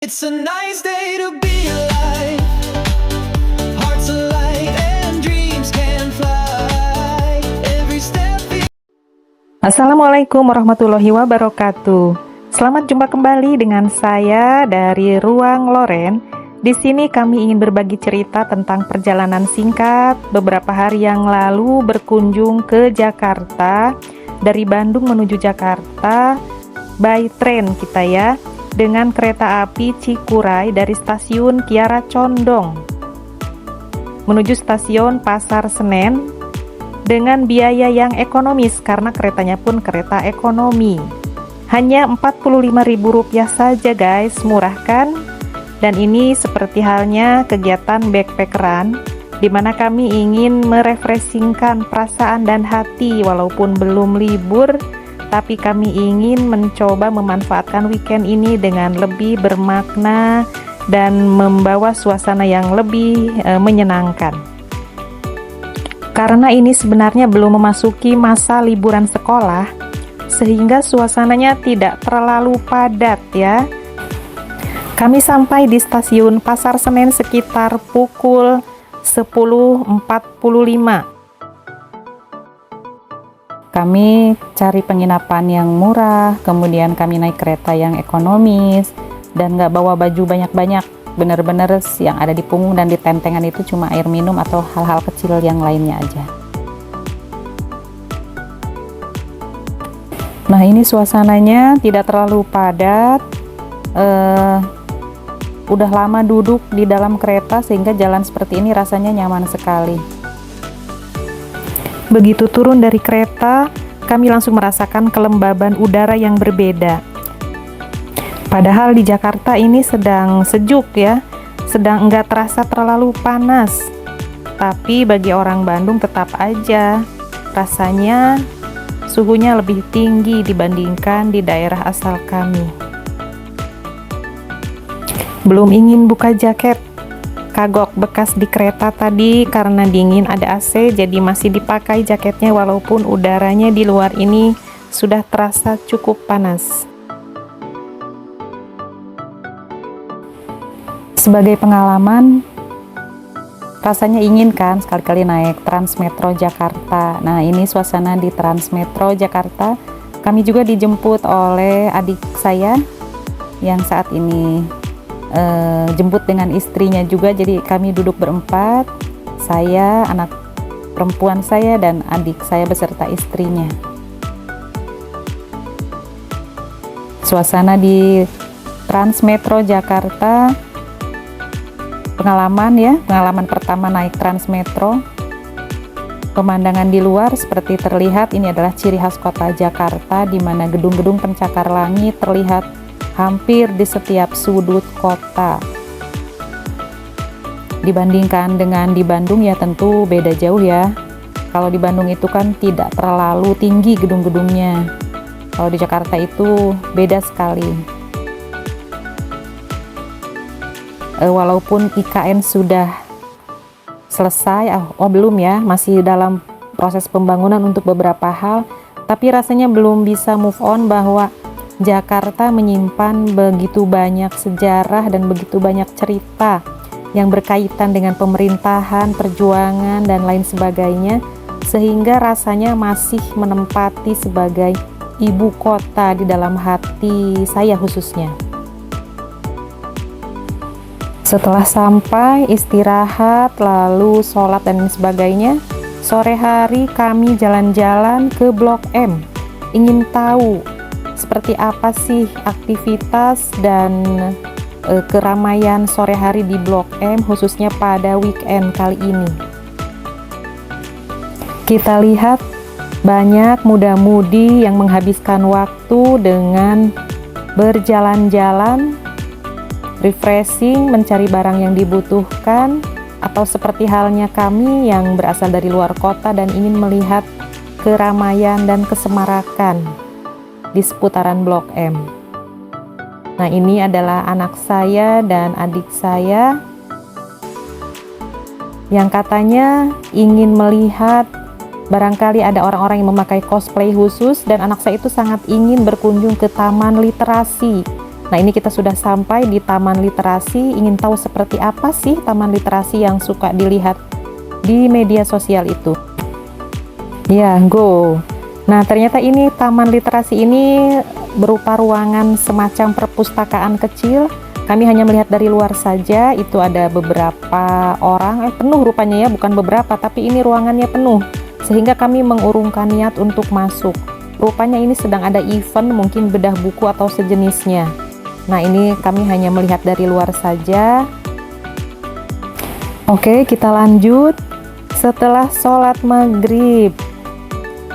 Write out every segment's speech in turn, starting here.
It's a nice day to be alive. Hearts alight and dreams can fly. Every step. Assalamualaikum warahmatullahi wabarakatuh. Selamat jumpa kembali dengan saya dari Ruang Loren. Di sini kami ingin berbagi cerita tentang perjalanan singkat beberapa hari yang lalu berkunjung ke Jakarta. Dari Bandung menuju Jakarta by train kita ya, dengan kereta api Cikuray dari stasiun Kiara Condong menuju stasiun Pasar Senen dengan biaya yang ekonomis karena keretanya pun kereta ekonomi. Hanya Rp45.000 saja guys, murah kan? Dan ini seperti halnya kegiatan backpackeran di mana kami ingin merefreshingkan perasaan dan hati walaupun belum libur, tapi kami ingin mencoba memanfaatkan weekend ini dengan lebih bermakna dan membawa suasana yang lebih menyenangkan. Karena ini sebenarnya belum memasuki masa liburan sekolah, sehingga suasananya tidak terlalu padat ya. Kami sampai di stasiun Pasar Senen sekitar pukul 10.45. Kami cari penginapan yang murah, kemudian kami naik kereta yang ekonomis, dan nggak bawa baju banyak-banyak. Bener-bener yang ada di punggung dan di tentengan itu cuma air minum atau hal-hal kecil yang lainnya aja. Nah, ini suasananya tidak terlalu padat. Udah lama duduk di dalam kereta sehingga jalan seperti ini rasanya nyaman sekali. Begitu turun dari kereta, kami langsung merasakan kelembaban udara yang berbeda. Padahal di Jakarta ini sedang sejuk ya, sedang enggak terasa terlalu panas. Tapi bagi orang Bandung tetap aja rasanya suhunya lebih tinggi dibandingkan di daerah asal kami. Belum ingin buka jaket, kagok bekas di kereta tadi karena dingin ada AC, jadi masih dipakai jaketnya walaupun udaranya di luar ini sudah terasa cukup panas. Sebagai pengalaman, rasanya ingin kan sekali-kali naik Transmetro Jakarta. Nah, ini suasana di Transmetro Jakarta. Kami juga dijemput oleh adik saya yang saat ini jemput dengan istrinya juga, jadi kami duduk berempat, saya, anak perempuan saya, dan adik saya beserta istrinya. Suasana di Transmetro Jakarta, pengalaman pertama naik Transmetro. Pemandangan di luar seperti terlihat ini adalah ciri khas kota Jakarta, di mana gedung-gedung pencakar langit terlihat hampir di setiap sudut kota. Dibandingkan dengan di Bandung ya tentu beda jauh ya. Kalau di Bandung itu kan tidak terlalu tinggi gedung-gedungnya. Kalau di Jakarta itu beda sekali. Walaupun IKN sudah selesai, belum ya, masih dalam proses pembangunan untuk beberapa hal, tapi rasanya belum bisa move on bahwa Jakarta menyimpan begitu banyak sejarah dan begitu banyak cerita yang berkaitan dengan pemerintahan, perjuangan, dan lain sebagainya, sehingga rasanya masih menempati sebagai ibu kota di dalam hati saya khususnya. Setelah sampai, istirahat, lalu sholat dan lain sebagainya, sore hari kami jalan-jalan ke Blok M, ingin tahu seperti apa sih aktivitas dan keramaian sore hari di Blok M, khususnya pada weekend kali ini. Kita lihat banyak muda-mudi yang menghabiskan waktu dengan berjalan-jalan, refreshing, mencari barang yang dibutuhkan, atau seperti halnya kami yang berasal dari luar kota dan ingin melihat keramaian dan kesemarakan di seputaran Blok M. Nah, ini adalah anak saya dan adik saya yang katanya ingin melihat, barangkali ada orang-orang yang memakai cosplay khusus, dan anak saya itu sangat ingin berkunjung ke Taman Literasi Nah, ini kita sudah sampai di Taman Literasi. Ingin tahu seperti apa sih Taman Literasi yang suka dilihat di media sosial itu? Ya, go. Nah, ternyata ini Taman Literasi ini berupa ruangan semacam perpustakaan kecil. Kami hanya melihat dari luar saja, itu ada beberapa orang, penuh rupanya ya, bukan beberapa, tapi ini ruangannya penuh. Sehingga kami mengurungkan niat untuk masuk. Rupanya ini sedang ada event, mungkin bedah buku atau sejenisnya. Nah, ini kami hanya melihat dari luar saja. Oke, kita lanjut. Setelah sholat maghrib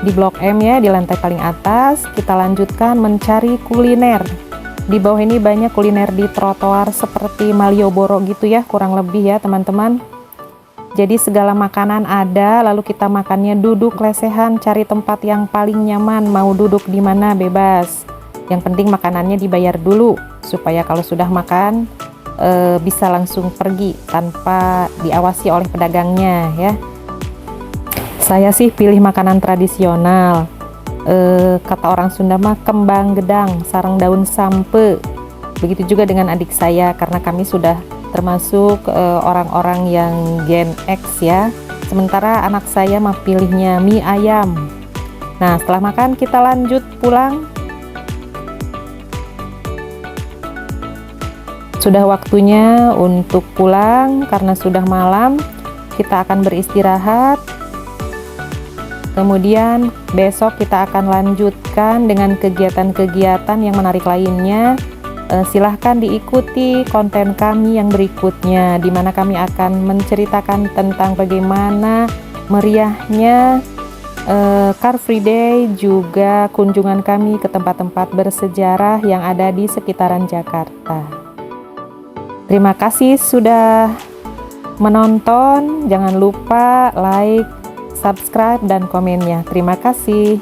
di Blok M ya, di lantai paling atas, kita lanjutkan mencari kuliner. Di bawah ini banyak kuliner di trotoar seperti Malioboro gitu ya, kurang lebih ya teman-teman. Jadi segala makanan ada, lalu kita makannya duduk lesehan, cari tempat yang paling nyaman, mau duduk di mana bebas. Yang penting makanannya dibayar dulu, supaya kalau sudah makan bisa langsung pergi tanpa diawasi oleh pedagangnya ya. Saya sih pilih makanan tradisional. Kata orang Sunda mah kembang gedang, sarang daun sampe. Begitu juga dengan adik saya, karena kami sudah termasuk orang-orang yang Gen X ya. Sementara anak saya mah pilihnya mie ayam. Nah, setelah makan kita lanjut pulang. Sudah waktunya untuk pulang karena sudah malam. Kita akan beristirahat. Kemudian besok kita akan lanjutkan dengan kegiatan-kegiatan yang menarik lainnya. Silahkan diikuti konten kami yang berikutnya, di mana kami akan menceritakan tentang bagaimana meriahnya Car Free Day, juga kunjungan kami ke tempat-tempat bersejarah yang ada di sekitaran Jakarta. Terima kasih sudah menonton. Jangan lupa like, subscribe, dan komennya. Terima kasih.